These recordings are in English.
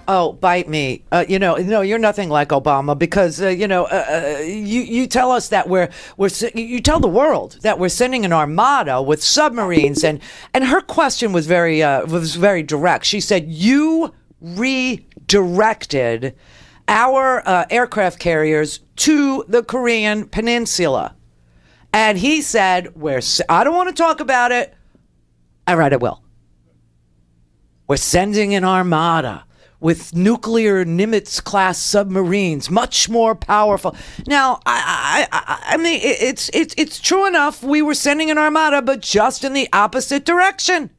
Oh, bite me. No, you're nothing like Obama because, you tell us that you tell the world that we're sending an armada with submarines. And her question was very direct. She said, you redirected our aircraft carriers to the Korean Peninsula. And he said, I don't want to talk about it. All right, I will. We're sending an armada with nuclear Nimitz-class submarines, much more powerful. Now, I mean, it's true enough. We were sending an armada, but just in the opposite direction.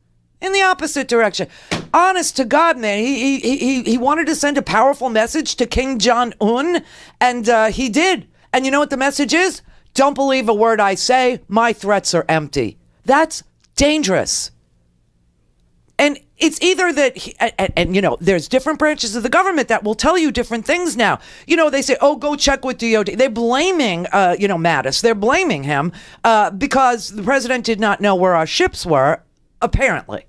In the opposite direction. Honest to God, man, he wanted to send a powerful message to Kim Jong-un, and he did. And you know what the message is? Don't believe a word I say. My threats are empty. That's dangerous. And it's either that, there's different branches of the government that will tell you different things now. They say, oh, go check with DOD. They're blaming, Mattis. They're blaming him because the president did not know where our ships were, apparently.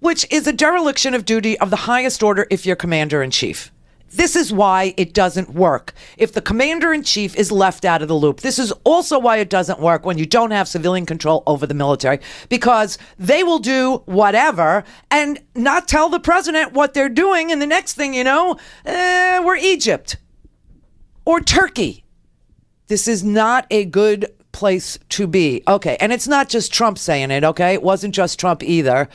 Which is a dereliction of duty of the highest order if you're commander-in-chief. This is why it doesn't work if the commander-in-chief is left out of the loop. This is also why it doesn't work when you don't have civilian control over the military, because they will do whatever and not tell the president what they're doing. And the next thing you know, we're Egypt or Turkey. This is not a good place to be. Okay. And it's not just Trump saying it. Okay. It wasn't just Trump either.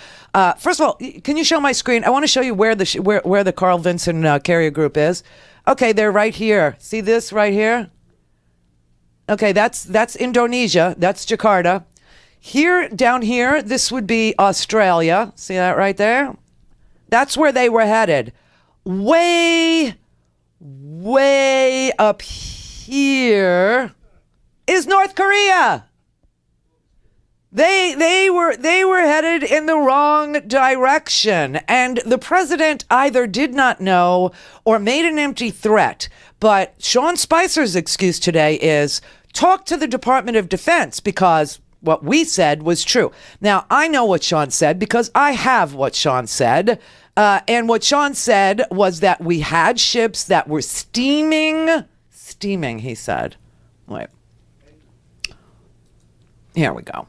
First of all, can you show my screen? I want to show you where the Carl Vinson carrier group is. Okay. They're right here. See this right here? Okay. That's Indonesia. That's Jakarta. Down here, this would be Australia. See that right there? That's where they were headed. Way up here is North Korea. They were headed in the wrong direction, and the president either did not know or made an empty threat. But Sean Spicer's excuse today is talk to the Department of Defense because what we said was true. Now, I know what Sean said because I have what Sean said. And what Sean said was that we had ships that were steaming, he said. Wait. Here we go.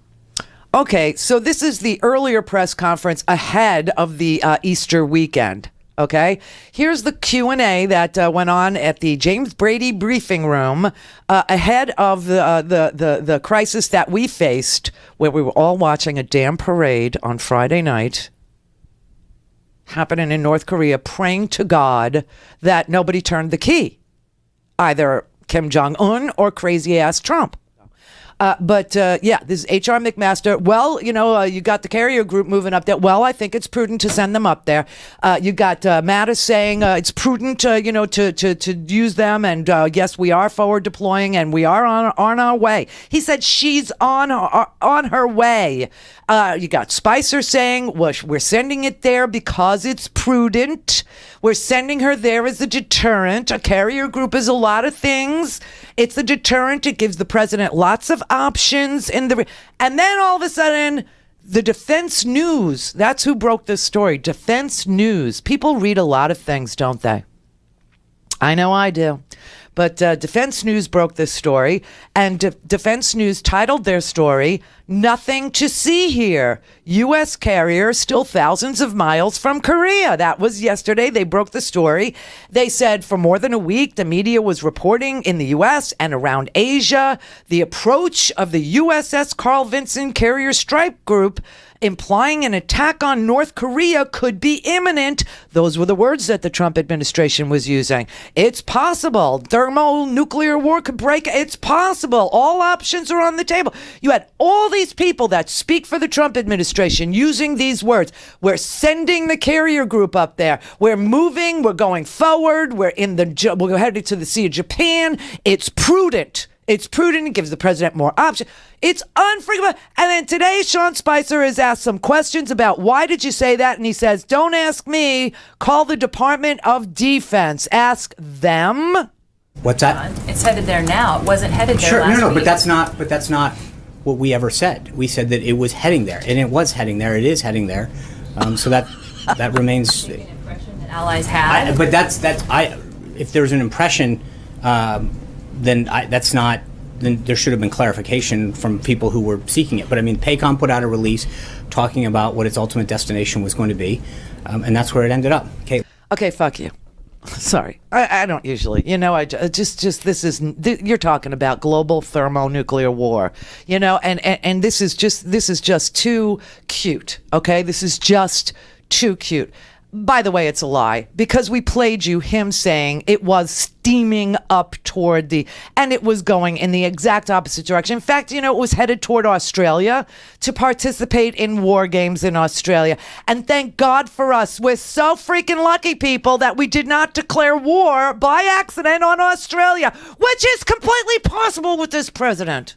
Okay, so this is the earlier press conference ahead of the Easter weekend. Okay, here's the Q&A that went on at the James Brady briefing room ahead of the crisis that we faced, where we were all watching a damn parade on Friday night happening in North Korea, praying to God that nobody turned the key, either Kim Jong-un or crazy ass Trump. But this is H.R. McMaster. Well, you got the carrier group moving up there. Well, I think it's prudent to send them up there. You got Mattis saying it's prudent, to use them. And yes, we are forward deploying and we are on our way. He said she's on her way. You got Spicer saying, well, we're sending it there because it's prudent. We're sending her there as a deterrent. A carrier group is a lot of things. It's a deterrent. It gives the president lots of options. And then all of a sudden, the Defense News, that's who broke this story. Defense News. People read a lot of things, don't they? I know I do. But Defense News broke this story, and Defense News titled their story, "Nothing to See Here. U.S. carrier still thousands of miles from Korea." That was yesterday. They broke the story. They said for more than a week, the media was reporting in the U.S. and around Asia the approach of the USS Carl Vinson Carrier Strike Group, implying an attack on North Korea could be imminent. Those were the words that the Trump administration was using. It's possible. Thermonuclear war could break. It's possible. All options are on the table. You had all these people that speak for the Trump administration using these words. We're sending the carrier group up there. We're moving. We're going forward. We're headed to the Sea of Japan. It's prudent. It's prudent. It gives the president more options. It's unforgivable. And then today, Sean Spicer is asked some questions about why did you say that? And he says, don't ask me. Call the Department of Defense. Ask them. What's that? It's headed there now. It wasn't headed there last week. But that's not what we ever said. We said that it was heading there, and it was heading there. It is heading there. So that remains. Impression that allies had. But if there's an impression, then that's not. Then there should have been clarification from people who were seeking it. But I mean, Paycom put out a release talking about what its ultimate destination was going to be, and that's where it ended up. Okay, fuck you. Sorry, I don't usually. I just this is you're talking about global thermonuclear war. And this is just too cute. Okay, this is just too cute. By the way, it's a lie because we played you him saying it was steaming up toward and it was going in the exact opposite direction. In fact, it was headed toward Australia to participate in war games in Australia. And thank God for us. We're so freaking lucky, people, that we did not declare war by accident on Australia, which is completely possible with this president.